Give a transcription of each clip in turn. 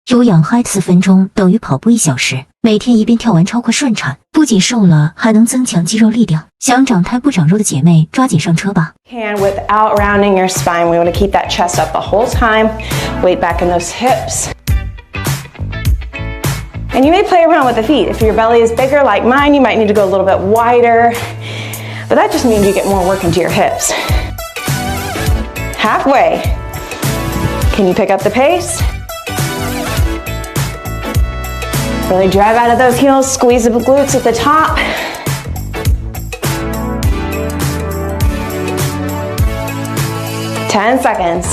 有氧4分钟等于跑步1小时，每天一遍跳完超快顺产，不仅瘦了，还能增强肌肉力量。想长胎不长肉的姐妹，抓紧上车吧。 And without rounding your spine, we want to keep that chest up the whole time. Weight back in those hips. And you may play around with the feet. If your belly is bigger like mine, you might need to go a little bit wider. But that just means you get more work into your hips. Halfway. Can you pick up the pace? Really drive out of those heels, squeeze the glutes at the top. Ten seconds.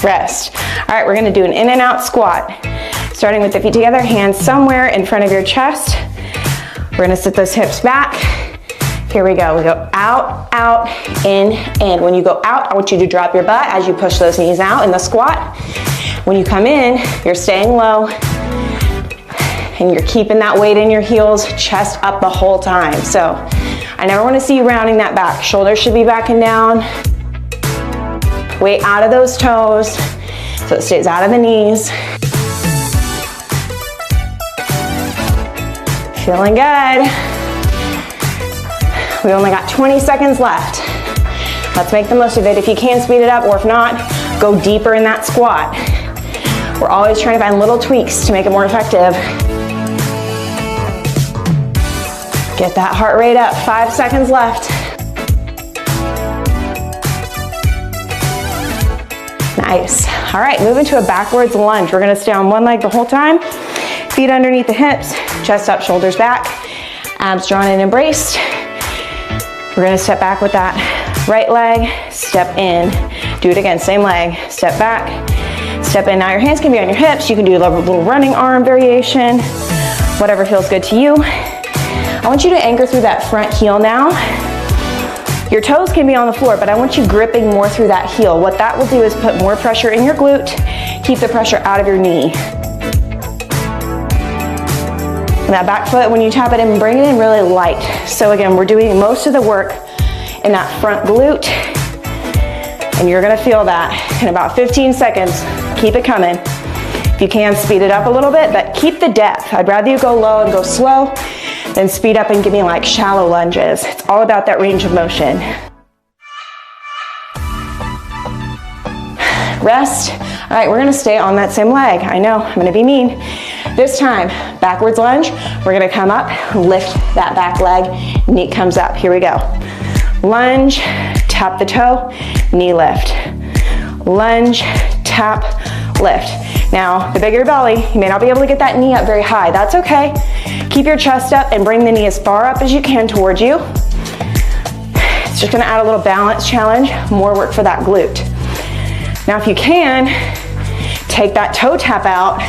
Rest. All right, we're gonna do an in and out squat. Starting with the feet together, hands somewhere in front of your chest. We're gonna sit those hips back. Here we go. We go out, out, in, in. When you go out, I want you to drop your butt as you push those knees out in the squat. When you come in, you're staying low and you're keeping that weight in your heels, chest up the whole time. So I never want to see you rounding that back. Shoulders should be back and down. Weight out of those toes so it stays out of the knees. Feeling good. We only got 20 seconds left. Let's make the most of it. If you can, speed it up, or if not, go deeper in that squat. We're always trying to find little tweaks to make it more effective. Get that heart rate up. 5 seconds left. Nice. All right, move into a backwards lunge. We're gonna stay on one leg the whole time. Feet underneath the hips, chest up, shoulders back, abs drawn and embraced. We're gonna step back with that right leg, step in. Do it again, same leg, step back, step in. Now your hands can be on your hips. You can do a little running arm variation, whatever feels good to you. I want you to anchor through that front heel now. Your toes can be on the floor, but I want you gripping more through that heel. What that will do is put more pressure in your glute, keep the pressure out of your knee. And that back foot, when you tap it in, bring it in really light. So again, we're doing most of the work in that front glute, and you're gonna feel that in about 15 seconds. Keep it coming. If you can, speed it up a little bit, but keep the depth. I'd rather you go low and go slow than speed up and give me like shallow lunges. It's all about that range of motion. Rest. All right, we're gonna stay on that same leg. I know, I'm gonna be mean. This time, backwards lunge. We're gonna come up, lift that back leg, knee comes up. Here we go. Lunge, tap the toe, knee lift. Lunge, tap, lift. Now, the bigger your belly, you may not be able to get that knee up very high. That's okay. Keep your chest up and bring the knee as far up as you can towards you. It's just gonna add a little balance challenge, more work for that glute. Now, if you can, take that toe tap out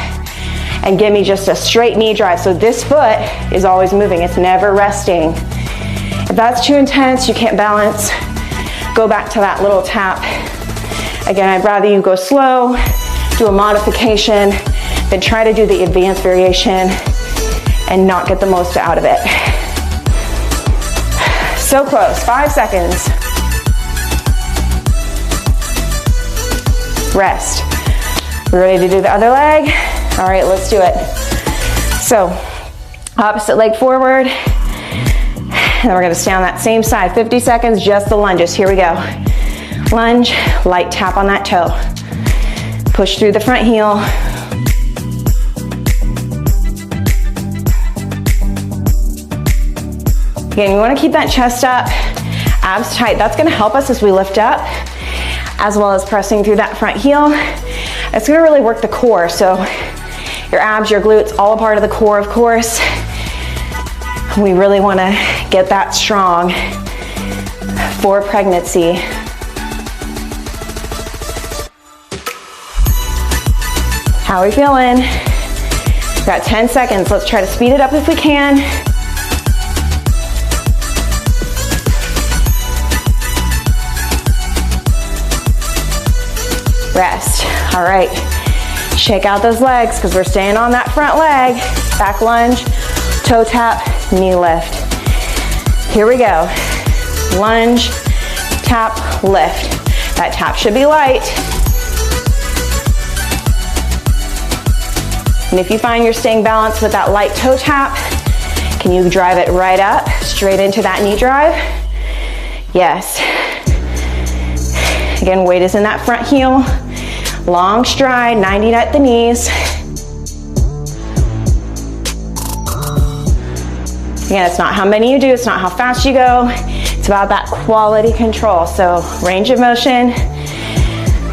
and give me just a straight knee drive. So this foot is always moving, it's never resting. If that's too intense, you can't balance, go back to that little tap. Again, I'd rather you go slow, do a modification, than try to do the advanced variation and not get the most out of it. So close, 5 seconds. Rest. We're ready to do the other leg? All right, let's do it. So, opposite leg forward. And then we're gonna stay on that same side. 50 seconds, just the lunges. Here we go. Lunge, light tap on that toe. Push through the front heel. Again, you wanna keep that chest up, abs tight. That's gonna help us as we lift up, as well as pressing through that front heel. It's gonna really work the core. So your abs, your glutes, all a part of the core, of course. We really wanna get that strong for pregnancy. How are we feeling? We've got 10 seconds. Let's try to speed it up if we can. Rest. All right. Shake out those legs because we're staying on that front leg. Back lunge, toe tap, knee lift. Here we go. Lunge, tap, lift. That tap should be light. And if you find you're staying balanced with that light toe tap, can you drive it right up, straight into that knee drive? Yes. Again, weight is in that front heel. Long stride, 90 at the knees. Again, it's not how many you do, it's not how fast you go. It's about that quality control. So range of motion,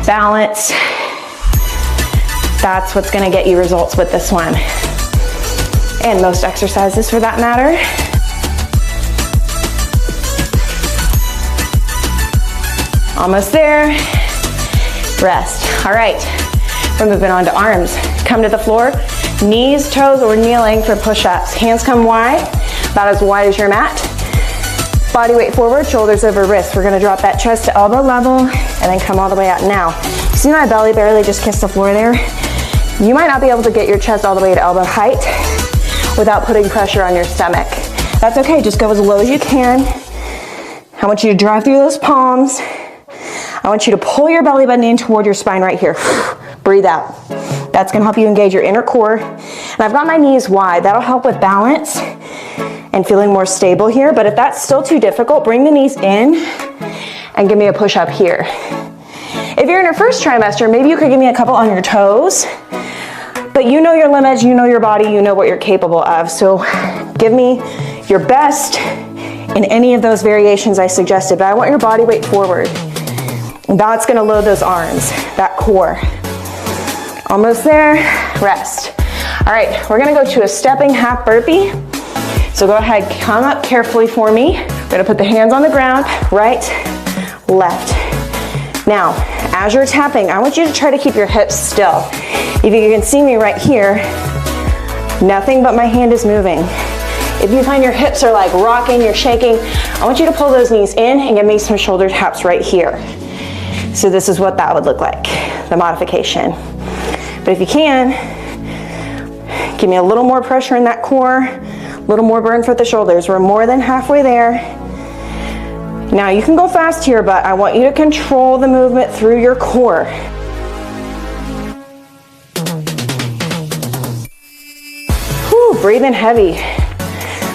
balance. That's what's gonna get you results with this one. And most exercises for that matter. Almost there. Rest. All right, we're moving on to arms. Come to the floor, knees, toes, or kneeling for push-ups. Hands come wide, about as wide as your mat. Body weight forward, shoulders over wrists. We're gonna drop that chest to elbow level and then come all the way out. Now, see my belly barely just kissed the floor there? You might not be able to get your chest all the way to elbow height without putting pressure on your stomach. That's okay, just go as low as you can. I want you to drive through those palms. I want you to pull your belly button in toward your spine right here. Breathe out. That's gonna help you engage your inner core. And I've got my knees wide. That'll help with balance and feeling more stable here. But if that's still too difficult, bring the knees in and give me a push up here. If you're in your first trimester, maybe you could give me a couple on your toes. But you know your limits, you know your body, you know what you're capable of. So give me your best in any of those variations I suggested. But I want your body weight forward. That's gonna load those arms, that core. Almost there, rest. All right, we're gonna go to a stepping half burpee. So go ahead, come up carefully for me. We're gonna put the hands on the ground, right, left. Now, as you're tapping, I want you to try to keep your hips still. If you can see me right here, nothing but my hand is moving. If you find your hips are like rocking, you're shaking, I want you to pull those knees in and give me some shoulder taps right here. So this is what that would look like, the modification. But if you can, give me a little more pressure in that core, a little more burn for the shoulders. We're more than halfway there. Now you can go fast here, but I want you to control the movement through your core. Whew, breathing heavy.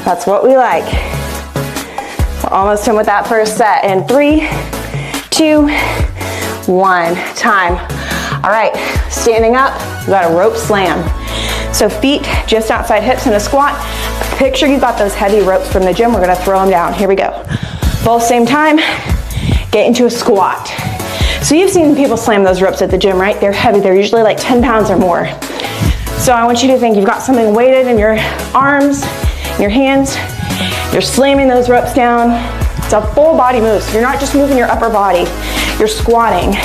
That's what we like. We're almost done with that first set. In 3, 2, 1, time. All right, standing up, we got a rope slam. So feet just outside hips in a squat. Picture you've got those heavy ropes from the gym. We're gonna throw them down. Here we go. Both same time, get into a squat. So you've seen people slam those ropes at the gym, right? They're heavy, they're usually like 10 pounds or more. So I want you to think you've got something weighted in your arms, in your hands. You're slamming those ropes down. It's a full body move. So you're not just moving your upper body, you're squatting,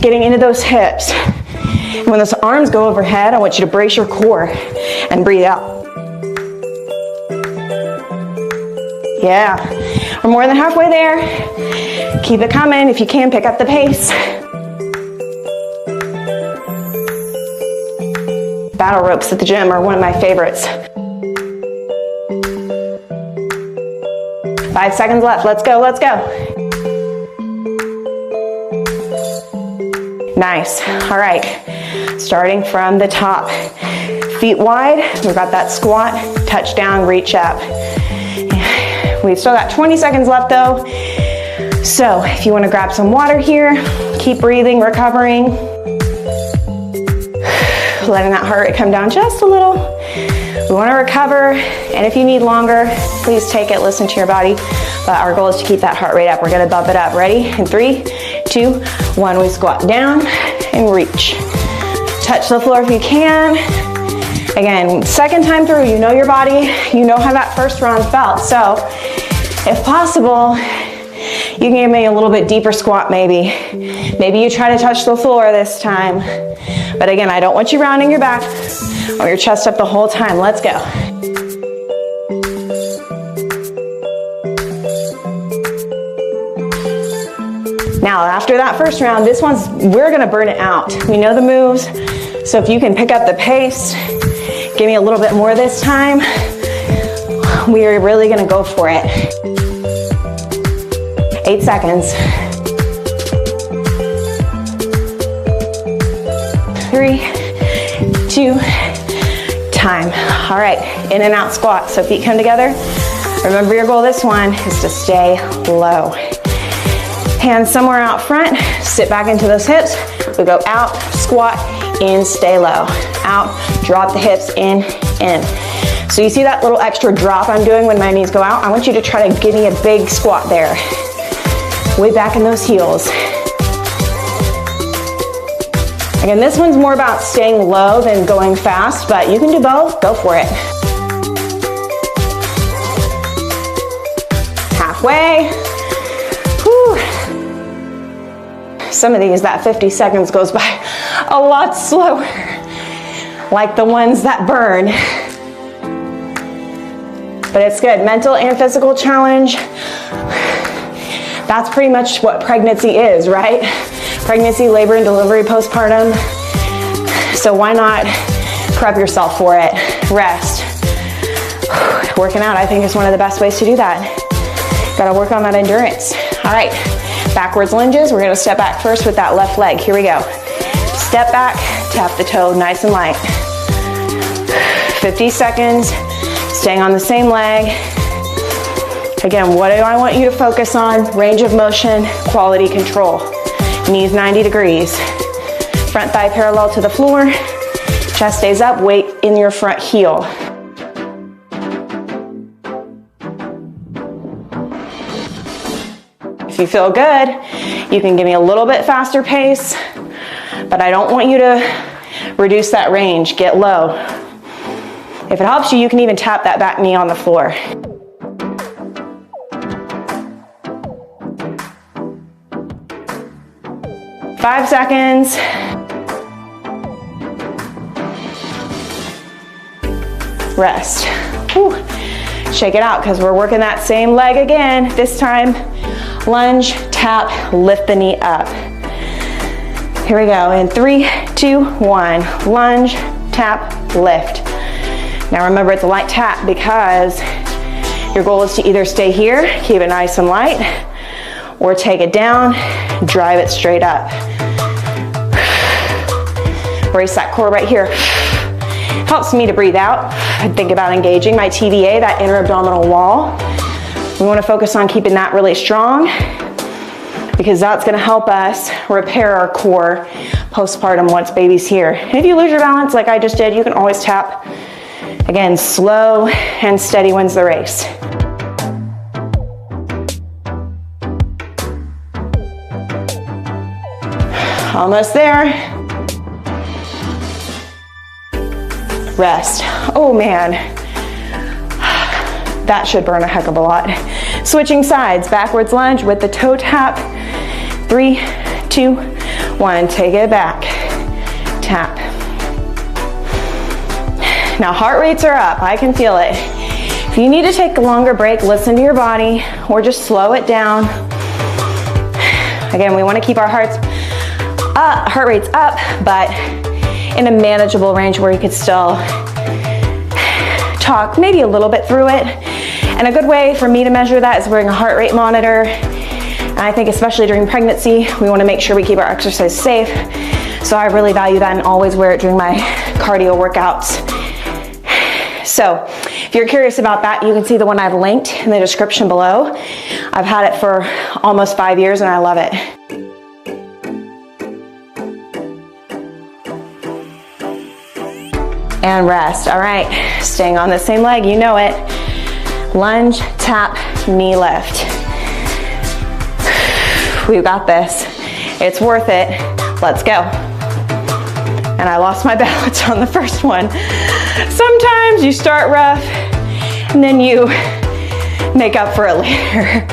getting into those hips. And when those arms go overhead, I want you to brace your core and breathe out. Yeah, we're more than halfway there. Keep it coming. If you can, pick up the pace. Battle ropes at the gym are one of my favorites. 5 seconds left. Let's go, let's go. Nice. All right, starting from the top. Feet wide, we've got that squat, touch down, reach up. We've still got 20 seconds left though. So if you want to grab some water here, keep breathing, recovering. Letting that heart rate come down just a little. We want to recover, and if you need longer, please take it, listen to your body. But our goal is to keep that heart rate up. We're going to bump it up. Ready? In 3, 2, 1, we squat down and reach. Touch the floor if you can. Again, second time through, you know your body, you know how that first round felt. So if possible, you can give me a little bit deeper squat maybe. Maybe you try to touch the floor this time. But again, I don't want you rounding your back or your chest up the whole time. Let's go. Now, after that first round, we're gonna burn it out. We know the moves, so if you can pick up the pace, give me a little bit more this time, we are really gonna go for it. 8 seconds. 3, 2, time. All right, in and out squat. So feet come together. Remember your goal this one is to stay low. Hands somewhere out front, sit back into those hips. We go out, squat, in, stay low. Out, drop the hips, in. So you see that little extra drop I'm doing when my knees go out? I want you to try to give me a big squat there. Way back in those heels. Again, this one's more about staying low than going fast, but you can do both, go for it. Halfway. Whew. Some of these, that 50 seconds goes by a lot slower, like the ones that burn. But it's good, mental and physical challenge. That's pretty much what pregnancy is, right? Pregnancy, labor and delivery, postpartum. So why not prep yourself for it? Rest. Working out, I think, is one of the best ways to do that. Gotta work on that endurance. All right, backwards lunges. We're gonna step back first with that left leg. Here we go. Step back, tap the toe, nice and light. 50 seconds, staying on the same leg. Again, what do I want you to focus on? Range of motion, quality control. Knees 90 degrees. Front thigh parallel to the floor. Chest stays up, weight in your front heel. If you feel good, you can give me a little bit faster pace, but I don't want you to reduce that range, get low. If it helps you, you can even tap that back knee on the floor. Five seconds. Rest. Whew. Shake it out because we're working that same leg again. This time, lunge, tap, lift the knee up. Here we go. In 3, 2, 1. Lunge, tap, lift. Now remember, it's a light tap because your goal is to either stay here, keep it nice and light, or take it down, drive it straight up. Brace that core right here. Helps me to breathe out. I think about engaging my TVA, that inner abdominal wall. We want to focus on keeping that really strong because that's going to help us repair our core postpartum once baby's here. And if you lose your balance like I just did, you can always tap. Again, slow and steady wins the race. Almost there. Rest. Oh man, that should burn a heck of a lot. Switching sides, backwards lunge with the toe tap. 3, 2, 1, take it back, tap. Now heart rates are up, I can feel it. If you need to take a longer break, listen to your body or just slow it down. Again, we want to keep our heart rates up, but in a manageable range where you could still talk maybe a little bit through it. And a good way for me to measure that is wearing a heart rate monitor. And I think especially during pregnancy, we want to make sure we keep our exercise safe. So I really value that and always wear it during my cardio workouts. So if you're curious about that, you can see the one I've linked in the description below. I've had it for almost 5 years and I love it. And rest. All right, staying on the same leg, you know it. Lunge, tap, knee lift. We've got this. It's worth it. Let's go. And I lost my balance on the first one. Sometimes you start rough and then you make up for it later.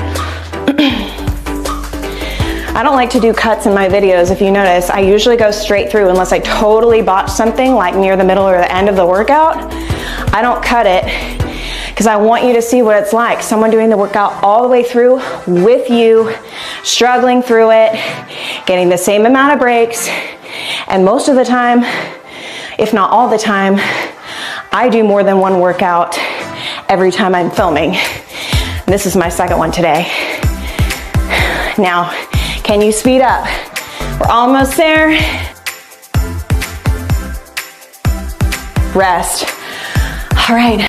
I don't like to do cuts in my videos. If you notice, I usually go straight through unless I totally botch something like near the middle or the end of the workout. I don't cut it because I want you to see what it's like. Someone doing the workout all the way through with you, struggling through it, getting the same amount of breaks. And most of the time, if not all the time, I do more than one workout every time I'm filming. And this is my second one today. Now, can you speed up? We're almost there. Rest. All right.